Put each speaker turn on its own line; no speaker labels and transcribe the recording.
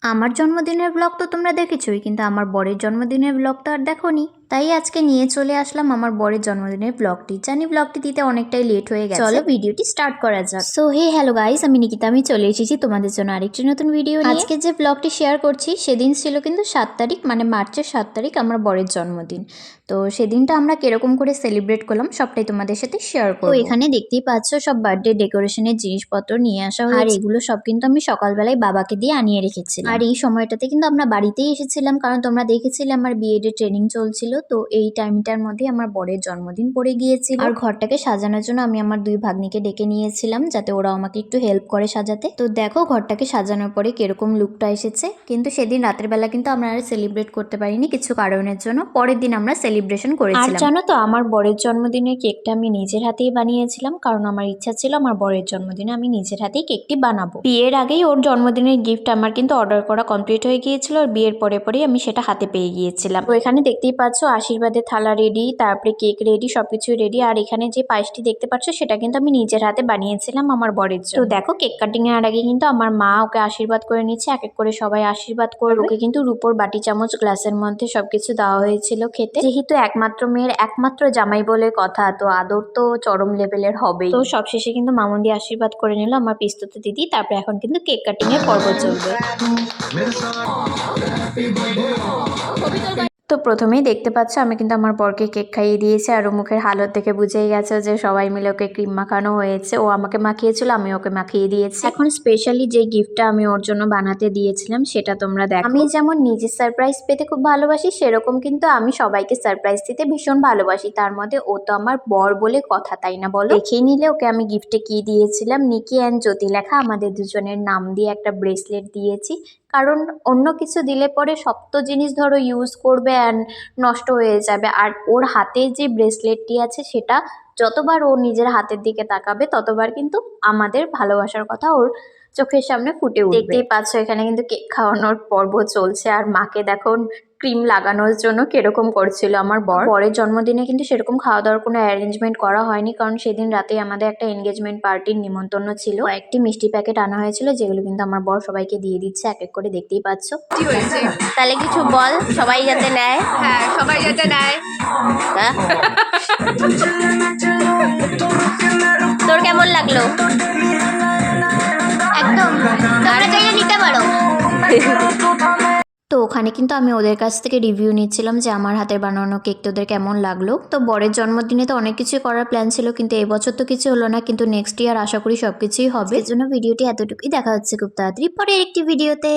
আমার জন্মদিনের ব্লগ তো তোমরা দেখেছোই, কিন্তু আমার বরের জন্মদিনের ব্লগ তো আর দেখোনি। তাই আজকে নিয়ে চলে আসলাম আমার বরের জন্মদিনের ব্লগটি। জানি ব্লগটি দিতে অনেকটাই লেট হয়ে গেছে, চলো ভিডিওটি স্টার্ট করা যাক। সো হে হ্যালো গাইস, আমি নিকিতা, আমি চলে এসেছি তোমাদের জন্য আরেকটি নতুন ভিডিও নিয়ে। আজকে যে ব্লগটি শেয়ার করছি সেদিন ছিল কিন্তু 7 তারিখ, মানে মার্চের 7 তারিখ আমার বরের জন্মদিন। তো সেদিনটা আমরা কিরকম করে সেলিব্রেট করলাম সবটাই তোমাদের সাথে শেয়ার করব। তো এখানে দেখতেই পাচ্ছ সব বার্থডে ডেকোরেশনের জিনিসপত্র নিয়ে আসা হয়েছে, আর এগুলো সব কিন্তু আমি সকালবেলায় বাবাকে দিয়ে আনিয়ে রেখেছিলাম। আর এই সময়টাতে কিন্তু আমরা বাড়িতেই এসেছিলাম, কারণ তোমরা দেখেছিলে আমার বিএড ট্রেনিং চলছিল। তো এই টাইমটার মধ্যে আমার বরের জন্মদিন পড়ে গিয়েছিল, আর ঘরটাকে সাজানোর জন্য আমি আমার দুই ভাগ্নিকে ডেকে নিয়েছিলাম যাতে ওরা আমাকে একটু হেল্প করে সাজাতে। তো দেখো ঘরটাকে সাজানোর পরে কিরকম লুকটা এসেছে। কিন্তু সেদিন রাতের বেলা কিন্তু আমরা আর সেলিব্রেট করতে পারিনি কিছু কারণের জন্য, পরের দিন আমরা সেলিব্রেশন করেছিলাম। আর জানো তো, আমার বরের জন্মদিনের কেকটা আমি নিজের হাতেই বানিয়েছিলাম, কারণ আমার ইচ্ছা ছিল আমার বরের জন্মদিনে আমি নিজের হাতেই কেকটি বানাবো। বিয়ের আগেই ওর জন্মদিনের গিফট আমার কিন্তু অর্ডার করা কমপ্লিট হয়ে গিয়েছিল, আর বিয়ের পরে পরেই আমি সেটা হাতে পেয়ে গিয়েছিলাম। তো এখানে দেখতেই পাচ্ছ আশীর্বাদের থালা রেডি, তারপরে কেক রেডি, সবকিছুই রেডি। আর এখানে যে পায়েসটি দেখতে পাচ্ছ সেটা কিন্তু আমি নিজের হাতে বানিয়েছিলাম আমার বরের জন্য। তো দেখো কেক কাটিং এর আগে কিন্তু আমার মা ওকে আশীর্বাদ করে নিচ্ছে, এক এক করে সবাই আশীর্বাদ করবে। ওকে কিন্তু রূপোর বাটি চামচ গ্লাসের মধ্যে সবকিছু দেওয়া হয়েছিল খেতে। যেহেতু একমাত্র মেয়ের একমাত্র জামাই বলে কথা, তো আদর তো চরম লেভেলের হবেই। তো সবশেষে কিন্তু মামুন দিয়ে আশীর্বাদ করে নিল আমার পিস্তত দিদি। তারপরে এখন কিন্তু কেক কাটিং এর পর্ব চলবে। তো প্রথমেই দেখতে পাচ্ছ আমি কিন্তু আমার বরকে কেক খাইয়ে দিয়েছি, আর ও মুখের হালত দেখে বুঝেই গেছে যে সবাই মিলে ওকে ক্রিম মাখানো হয়েছে। ও আমাকে মাখিয়েছিল, আমি ওকে মাখিয়ে দিয়েছি। এখন স্পেশালি যে গিফটটা আমি ওর জন্য বানাতে দিয়েছিলাম সেটা তোমরা দেখো। আমি যেমন নিজে সারপ্রাইজ পেতে খুব ভালোবাসি, সেরকম কিন্তু আমি সবাইকে সারপ্রাইজ দিতে ভীষণ ভালোবাসি। তার মধ্যে ও তো আমার বর বলে কথা, তাই না বলো? দেখেই নিলে ওকে আমি গিফটে কি দিয়েছিলাম, নিকি অ্যান্ড জ্যোতি লেখা আমাদের দুজনের নাম দিয়ে একটা ব্রেসলেট দিয়েছি। কারণ অন্য কিছু দিলে পরে শক্ত জিনিস ধরো ইউজ করবে অ্যান্ড নষ্ট হয়ে যাবে, আর ওর হাতে যে ব্রেসলেটটি আছে সেটা যতবার ও নিজের হাতের দিকে তাকাবে ততবার কিন্তু আমাদের ভালোবাসার কথা ওর চোখের সামনে ফুটে উঠবে। দেখতেই পাচ্ছ এখানে কিন্তু কেক খাওয়ানোর পর্ব চলছে, আর মাকে দেখো ক্রিম লাগানোর জন্য কিরকম করছিল আমার বরের জন্মদিনে কিন্তু সেরকম খাওয়া দাওয়ার কোনো অ্যারেঞ্জমেন্ট করা হয়নি, কারণ সেদিন রাতে আমাদের একটা এনগেজমেন্ট পার্টির নিমন্ত্রণ ছিল। একটি মিষ্টি প্যাকেট আনা হয়েছিল, যেগুলো কিন্তু আমার বর সবাইকে দিয়ে দিচ্ছে এক এক করে, দেখতেই পাচ্ছ। তাহলে কিছু বল, সবাই যাতে নেয়।
হ্যাঁ, সবাই যাতে নেয়।
তোর কেমন লাগলো? একদম তোমরা চাইলে নিতে পারো। তো ওখানে কিন্তু আমি ওদের কাছ থেকে রিভিউ নিচ্ছিলাম যে আমার হাতের বানানো কেক তোদের কেমন লাগলো। তো বরের জন্মদিনে তো অনেক কিছু করার প্ল্যান ছিল, কিন্তু এবছর তো কিছু হলো না, কিন্তু নেক্সট ইয়ার আশা করি সবকিছুই হবে। এর জন্য ভিডিওটি এতটুকুই, দেখা হচ্ছে খুব তাড়াতাড়ি পরের একটি ভিডিওতে।